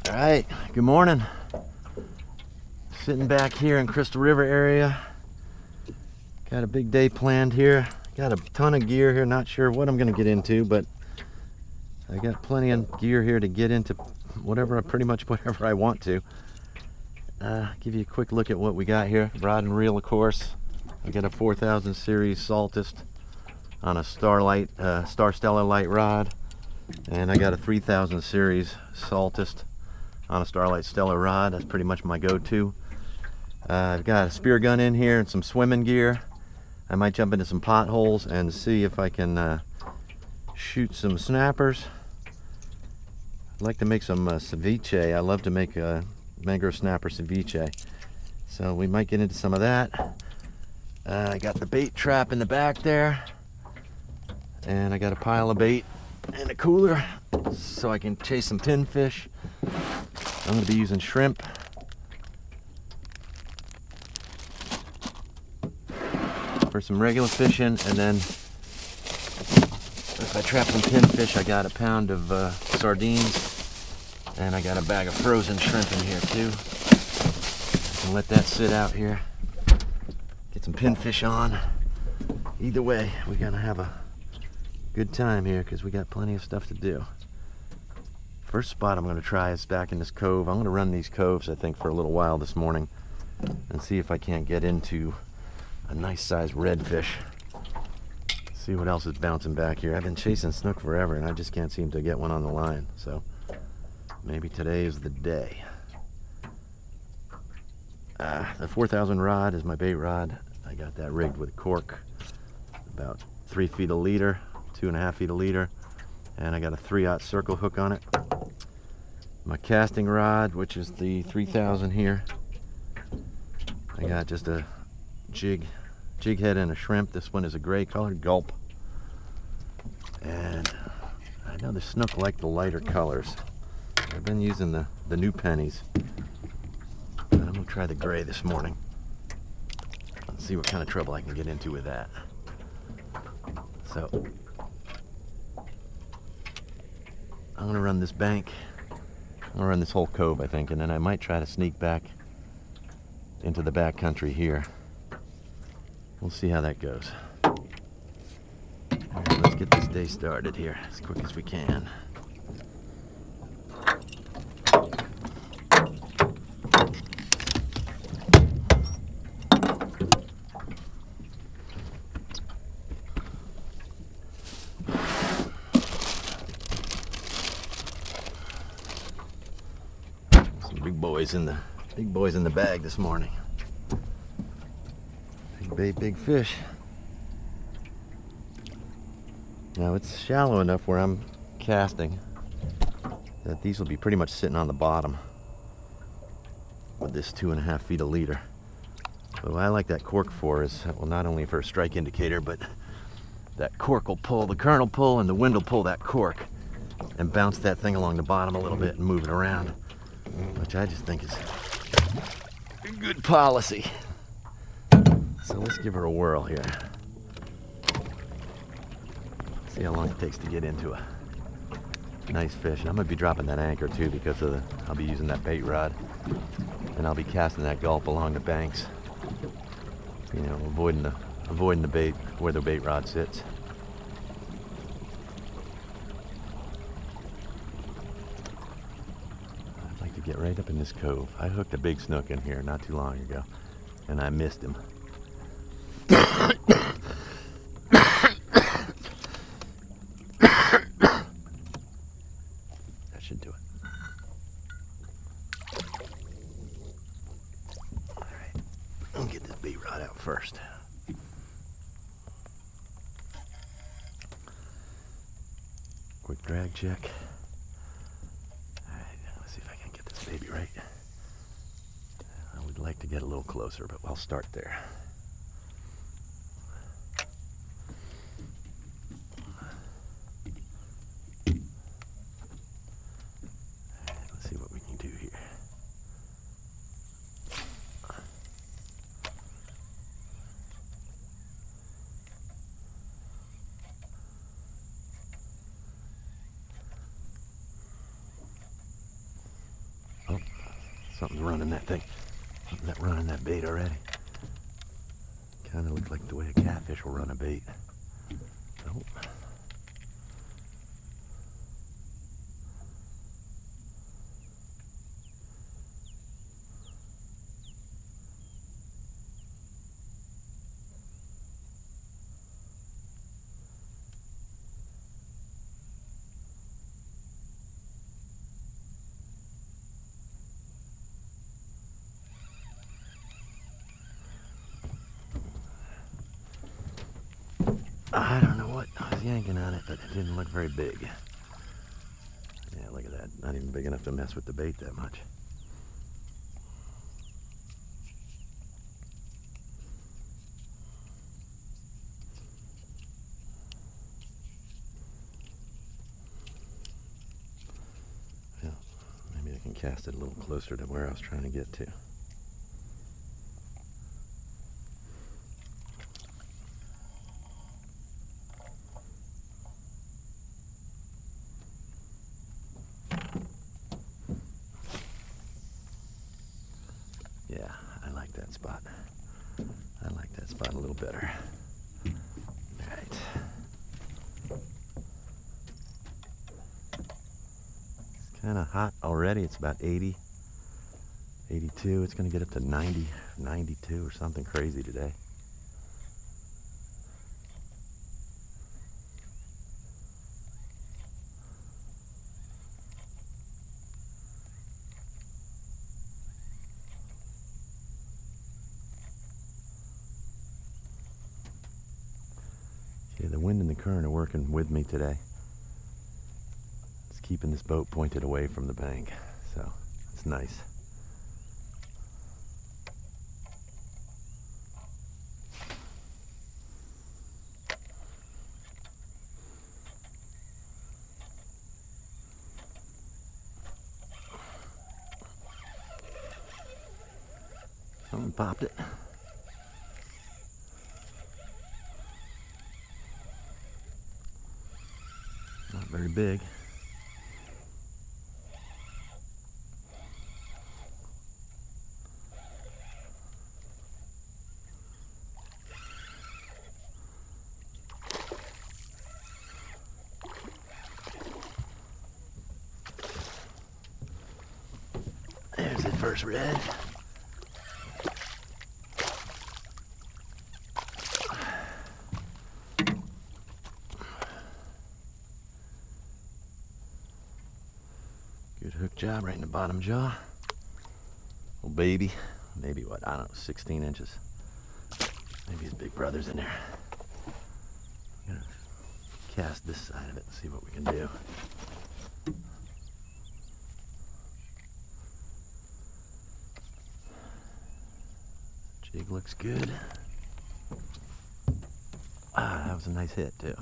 All right, good morning. Sitting back here in Crystal River area. Got a big day planned here. Got a ton of gear here. Not sure what I'm going to get into, but I got plenty of gear here to get into pretty much whatever I want to. Give you a quick look at what we got here. Rod and reel, of course. I got a 4000 series Saltist on a Star Stellar light rod, and I got a 3000 series Saltist on a Starlight Stellar rod. That's pretty much my go-to. I've got a spear gun in here and some swimming gear. I might jump into some potholes and see if I can shoot some snappers. I'd like to make some ceviche. I love to make mangrove snapper ceviche, so we might get into some of that. I got the bait trap in the back there, and I got a pile of bait in a cooler so I can chase some pinfish. I'm going to be using shrimp. For some regular fishing, and then if I trap some pinfish, I got a pound of sardines, and I got a bag of frozen shrimp in here too. I can let that sit out here. Get some pinfish on. Either way, we're gonna have a good time here because we got plenty of stuff to do. First spot I'm going to try is back in this cove. I'm going to run these coves, I think, for a little while this morning and see if I can't get into a nice sized redfish. See what else is bouncing back here. I've been chasing snook forever and I just can't seem to get one on the line, so maybe today is the day. The 4000 rod is my bait rod. I got that rigged with cork, about 3 feet a leader, 2.5 feet a leader, and I got a 3/0 circle hook on it. My casting rod, which is the 3000 here, I got just a jig head and a shrimp. This one is a gray colored gulp, and I know the snook like the lighter colors. I've been using the new pennies, but I'm gonna try the gray this morning. Let's see what kind of trouble I can get into with that. So I'm gonna run this bank. I'm gonna run this whole cove, I think, and then I might try to sneak back into the back country here. We'll see how that goes. All right, let's get this day started here as quick as we can. Big boys in the bag this morning. Big bait, big fish. Now it's shallow enough where I'm casting that these will be pretty much sitting on the bottom with this 2.5 feet a leader. But what I like that cork for is, well, not only for a strike indicator, but that cork will pull, the current will pull, and the wind will pull that cork and bounce that thing along the bottom a little bit and move it around, which I just think is good policy. So let's give her a whirl here. See how long it takes to get into a nice fish. And I'm gonna be dropping that anchor too because I'll be using that bait rod, and I'll be casting that gulp along the banks. You know, avoiding the bait where the bait rod sits. Get right up in this cove. I hooked a big snook in here not too long ago, and I missed him. That should do it. All right, I'll get this bait rod out first. Quick drag check. Baby, right? I would like to get a little closer, but I'll start there. Let's see what we can do here. Something's running that thing. Something's running that bait already. Kind of looks like the way a catfish will run a bait. Oh. I don't know what I was yanking on it, but it didn't look very big. Yeah, look at that. Not even big enough to mess with the bait that much. Yeah, maybe I can cast it a little closer to where I was trying to get to. Yeah, I like that spot. I like that spot a little better. All right. It's kind of hot already. It's about 80, 82. It's going to get up to 90, 92 or something crazy today. Okay, the wind and the current are working with me today. It's keeping this boat pointed away from the bank, so it's nice. Something popped it. Not very big. There's the first red. Good hook job right in the bottom jaw. Little baby. Maybe what, I don't know, 16 inches. Maybe his big brother's in there. I'm gonna cast this side of it and see what we can do. Jig looks good. Ah, that was a nice hit too.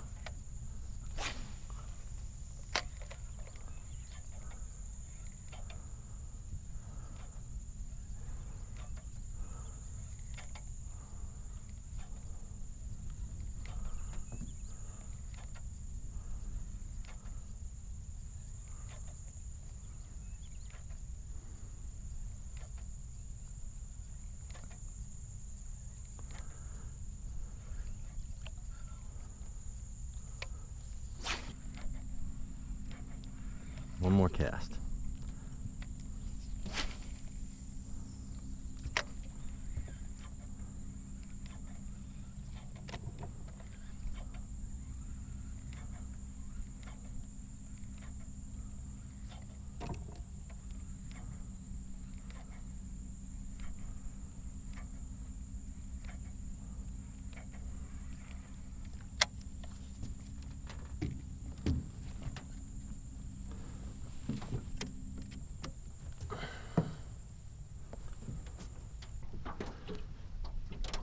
One more cast.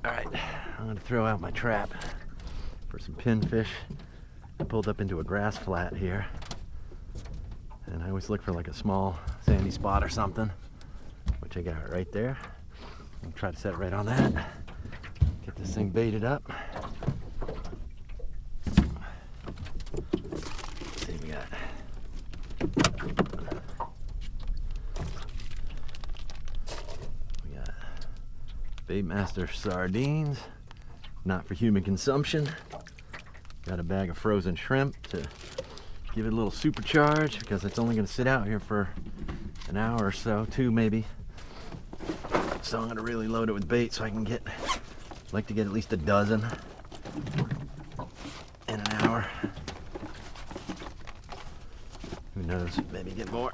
Alright, I'm going to throw out my trap for some pinfish. I pulled up into a grass flat here, and I always look for like a small sandy spot or something, which I got right there. I'll try to set it right on that. Get this thing baited up. Let's see what we got. Baitmaster sardines, not for human consumption. Got a bag of frozen shrimp to give it a little supercharge because it's only going to sit out here for an hour or so, 2 maybe. So I'm going to really load it with bait so I can like to get at least a dozen in an hour. Who knows, maybe get more.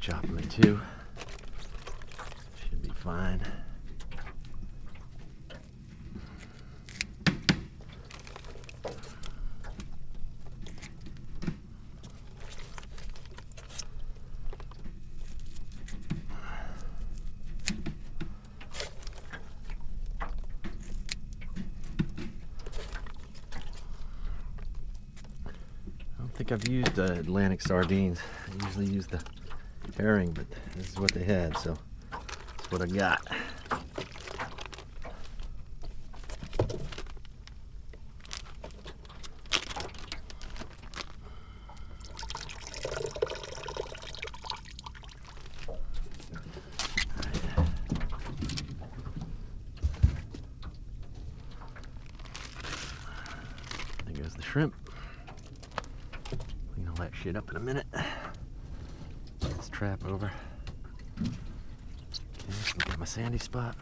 Chop them in 2. Should be fine. I don't think I've used Atlantic sardines. I usually use the herring, but this is what they had, so that's what I got. There goes the shrimp. Clean all that shit up in a minute. Trap over. Okay, got my sandy spot.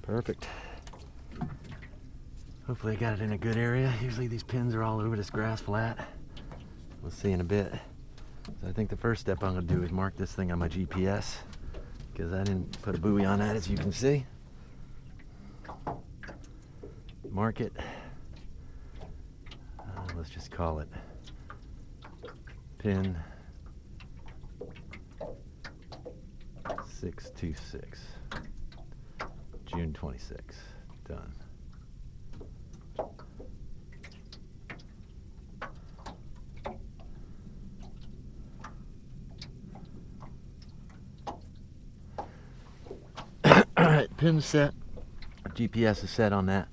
Perfect. Hopefully I got it in a good area. Usually these pins are all over this grass flat. We'll see in a bit. So I think the first step I'm going to do is mark this thing on my GPS because I didn't put a buoy on that, as you can see. Mark it. Let's just call it pin 626, June 26. Done. Alright, pin set. GPS is set on that.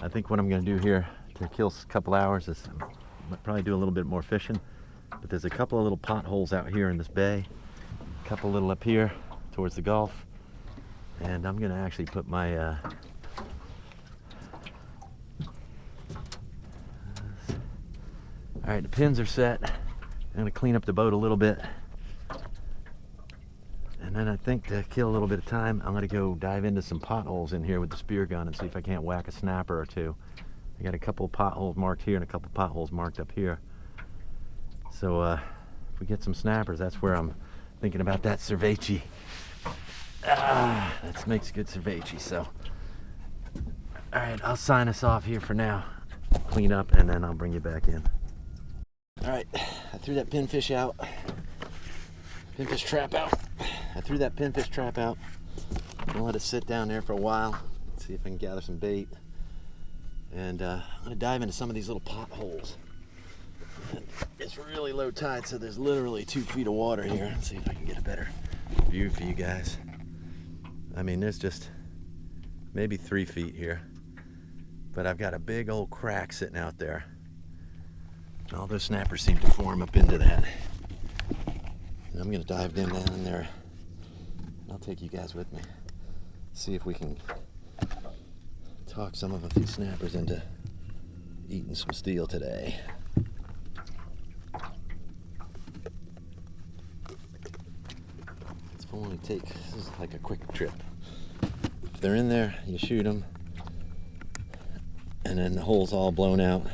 I think what I'm going to do here to kill a couple hours is probably do a little bit more fishing. But there's a couple of little potholes out here in this bay, a couple little up here towards the Gulf, and I'm gonna actually put my all right, the pins are set. I'm gonna clean up the boat a little bit, and then I think to kill a little bit of time, I'm gonna go dive into some potholes in here with the spear gun and see if I can't whack a snapper or 2. I got a couple of potholes marked here and a couple of potholes marked up here. So if we get some snappers, that's where I'm thinking about that cervece. That makes good cervece. So, all right, I'll sign us off here for now. Clean up, and then I'll bring you back in. All right, I threw that pinfish out. Pinfish trap out. I threw that pinfish trap out. I'm gonna let it sit down there for a while. See if I can gather some bait. And I'm gonna dive into some of these little potholes. It's really low tide, so there's literally 2 feet of water here. Let's see if I can get a better view for you guys. I mean, there's just maybe 3 feet here, but I've got a big old crack sitting out there. All those snappers seem to form up into that. And I'm gonna dive down in there. I'll take you guys with me. See if we can talk some of these snappers into eating some steel today. Only take, this is like a quick trip. If they're in there, you shoot them, and then the hole's all blown out,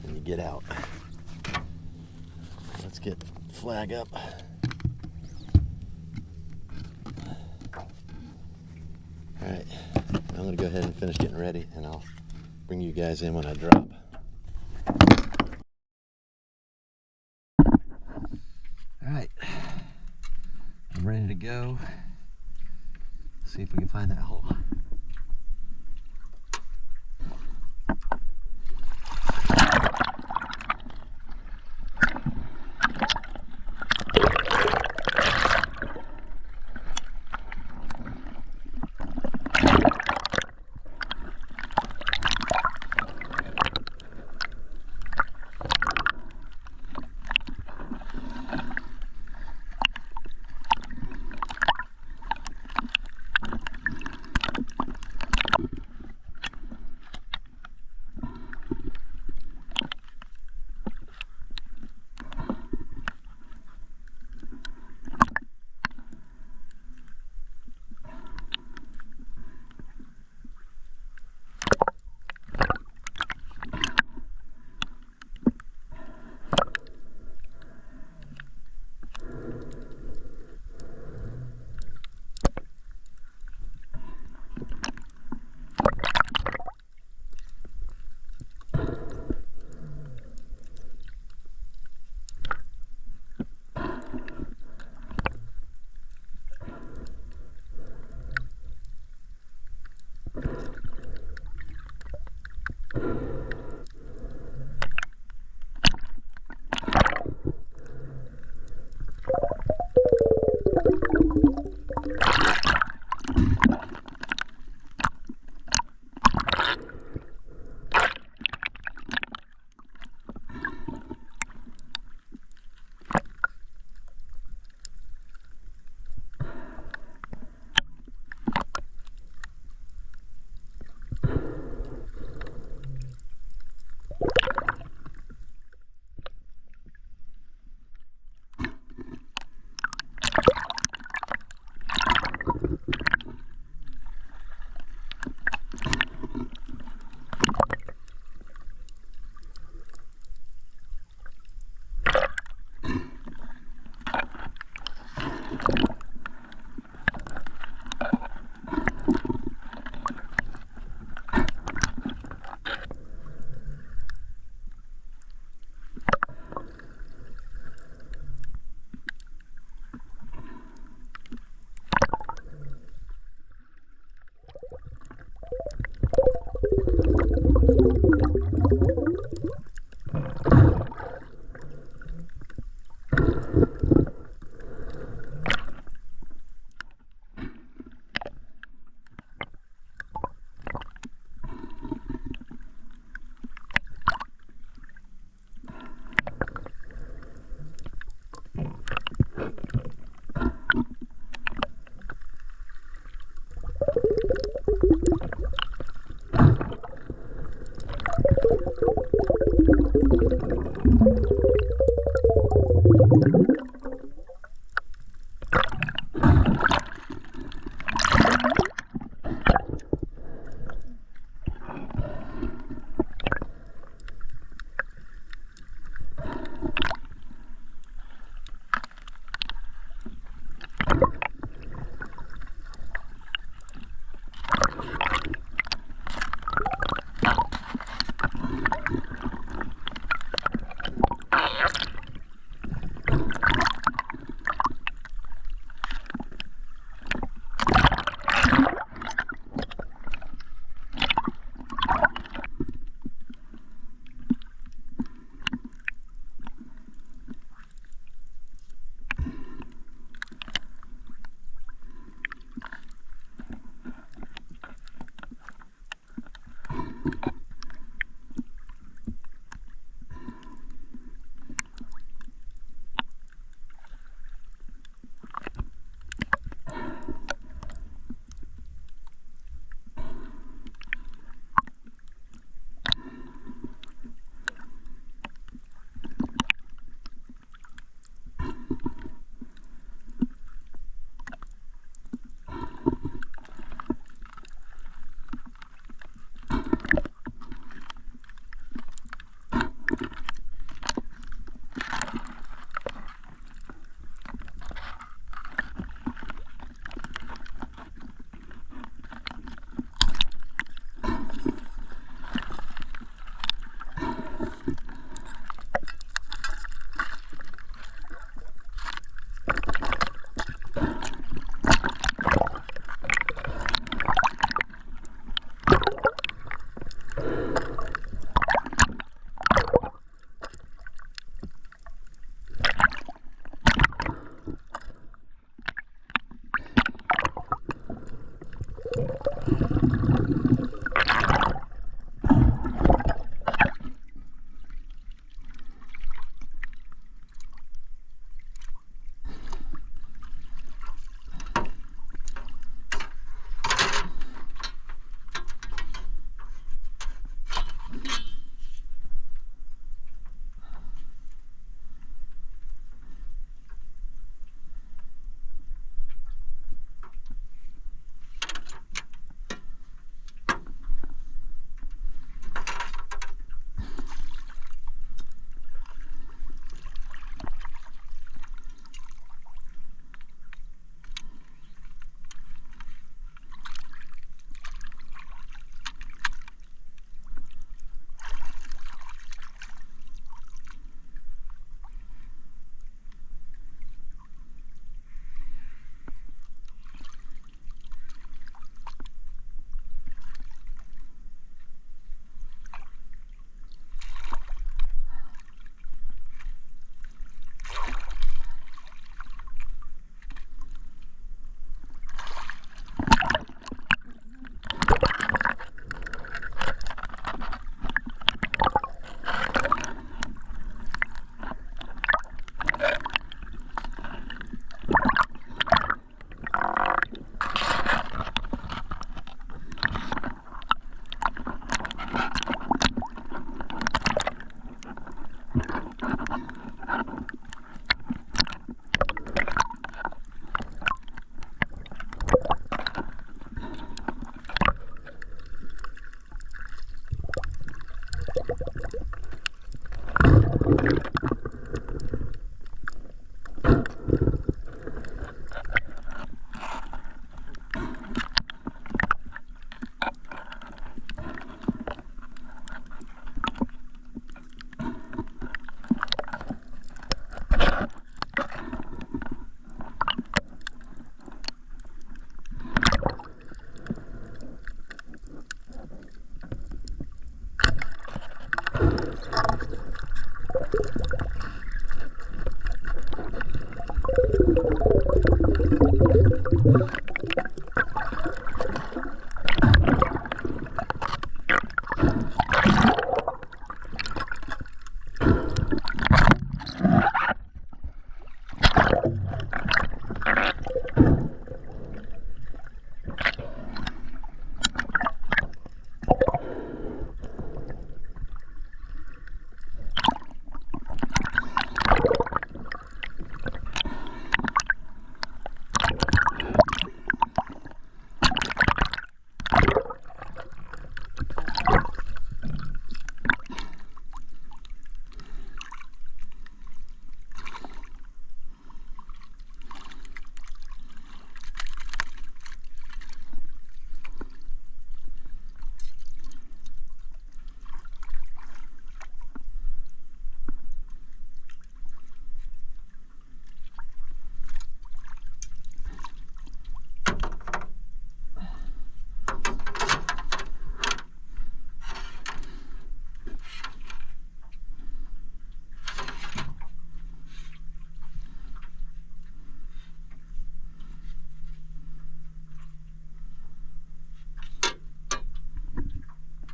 and you get out. Let's get flag up. Alright, I'm gonna go ahead and finish getting ready, and I'll bring you guys in when I drop. to go. See if we can find that hole.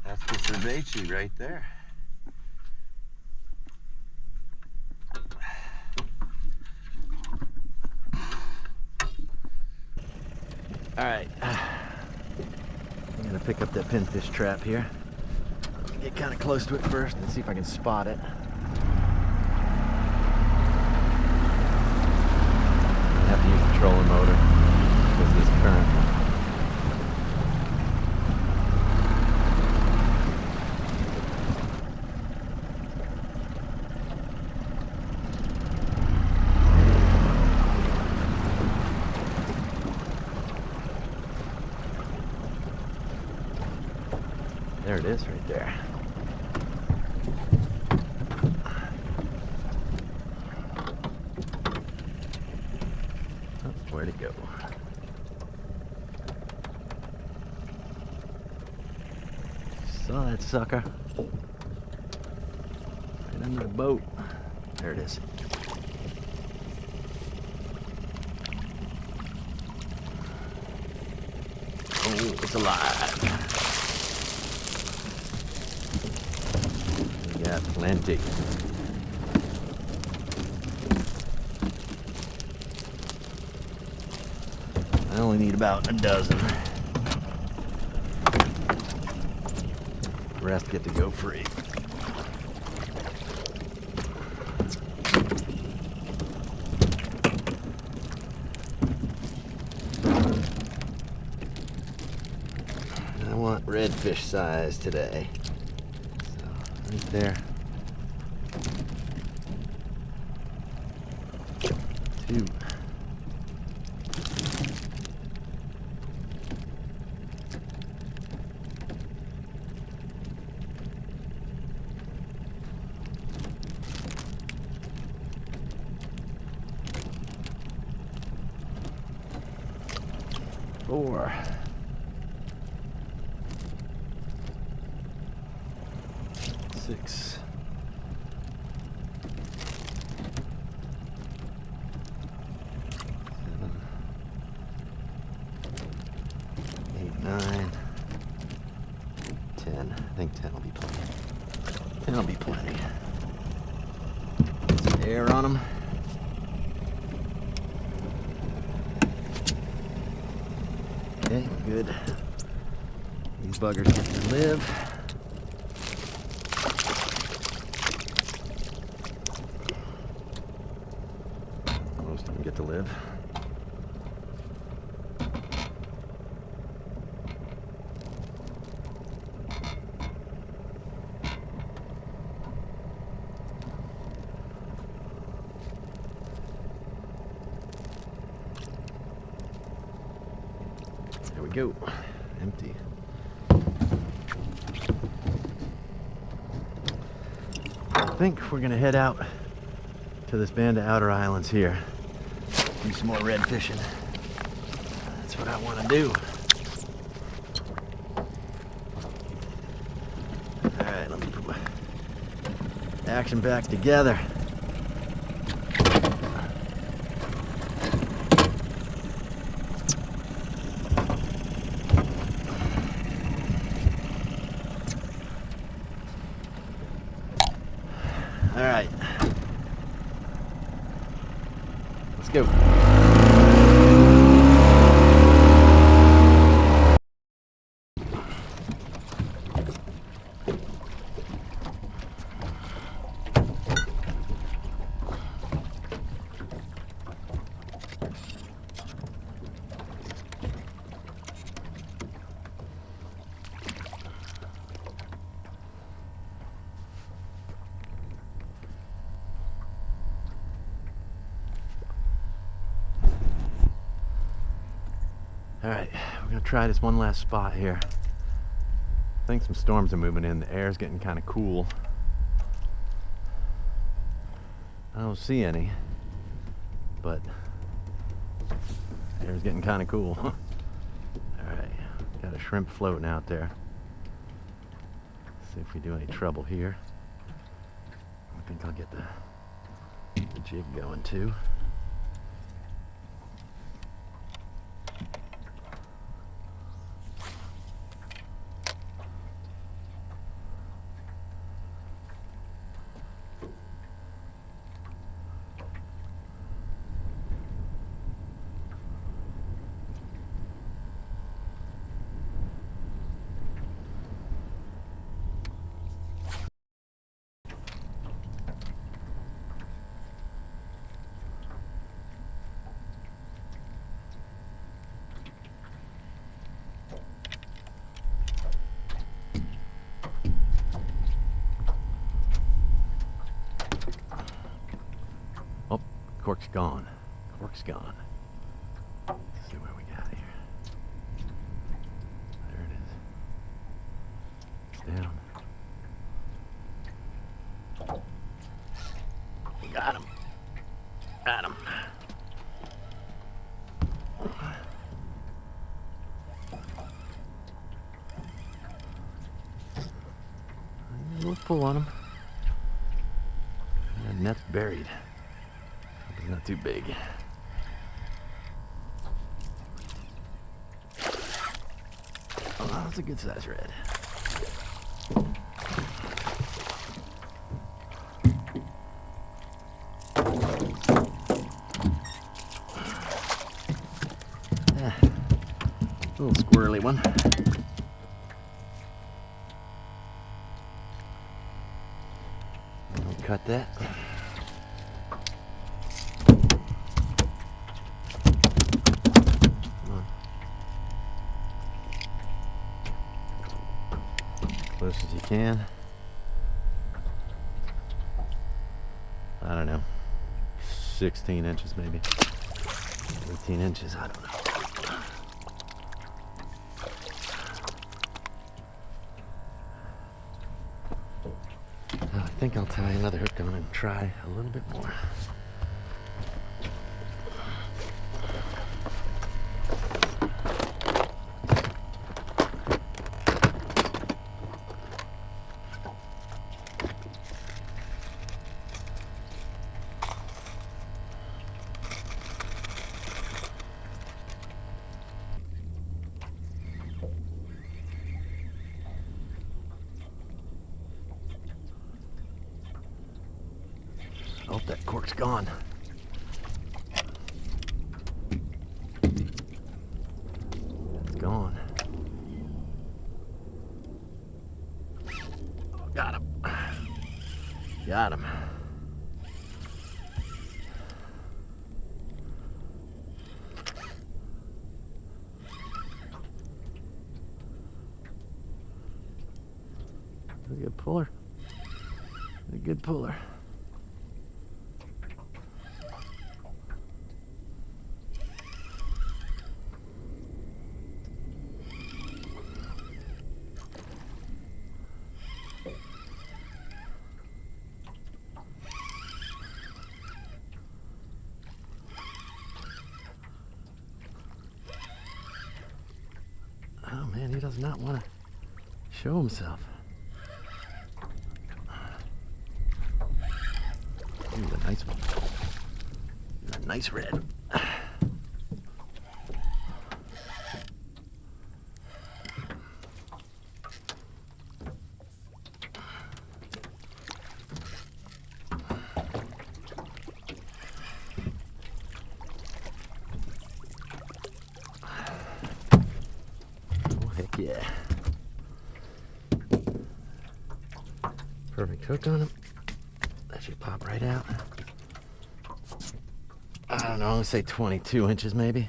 That's the cervece right there. All right, I'm gonna pick up that pinfish trap here. Get kind of close to it first and see if I can spot it. I have to use the trolling motor because of this current. There it is right there. Oh, where'd it go? Saw that sucker. Right under the boat. There it is. Oh, it's alive. Yeah, plenty. I only need about a dozen. The rest get to go free. I want redfish size today. Right there. 2. Four. 6. 7. 8, 9. 10. I think 10 will be plenty. 10 will be plenty. Get some air on them. Okay, good. These buggers get to live. Most of them get to live. go. Empty. I think we're gonna head out to this band of outer islands here. Do some more red fishing. That's what I want to do. Alright, let me put my action back together. Alright. Let's go. Alright, we're going to try this one last spot here. I think some storms are moving in. The air's getting kind of cool. I don't see any, but the air's getting kind of cool. Alright, got a shrimp floating out there. Let's see if we do any trouble here. I think I'll get the jig going too. Oh, cork's gone. Cork's gone. Let's see what we got here. There it is. It's down. Got him. Got him. We'll pull on him. The net's buried. It's not too big. Oh, that's a good size red. Yeah, a little squirrely one. I'll cut that. Close as you can. I don't know, 16 inches maybe, 18 inches, I don't know. I think I'll tie another hook on and try a little bit more. Oh, that cork's gone. It's gone. Oh, got him. Got him. That's a good puller. A good puller. Man, he does not want to show himself. Ooh, a nice one. A nice red. Yeah. Perfect hook on him. That should pop right out. I don't know, I'm gonna say 22 inches maybe.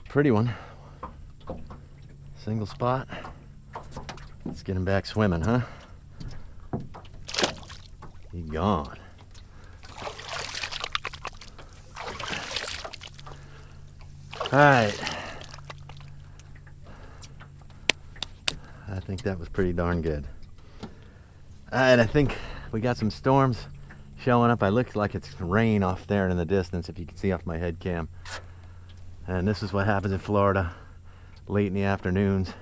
Pretty one. Single spot. Let's get him back swimming, huh? He gone. Alright. I think that was pretty darn good. Alright, I think we got some storms showing up. I look like it's rain off there in the distance, if you can see off my head cam. And this is what happens in Florida late in the afternoons.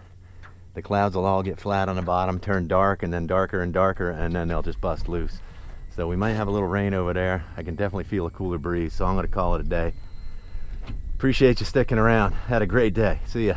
The clouds will all get flat on the bottom, turn dark, and then darker and darker, and then they'll just bust loose. So we might have a little rain over there. I can definitely feel a cooler breeze, so I'm going to call it a day. Appreciate you sticking around. Had a great day. See ya.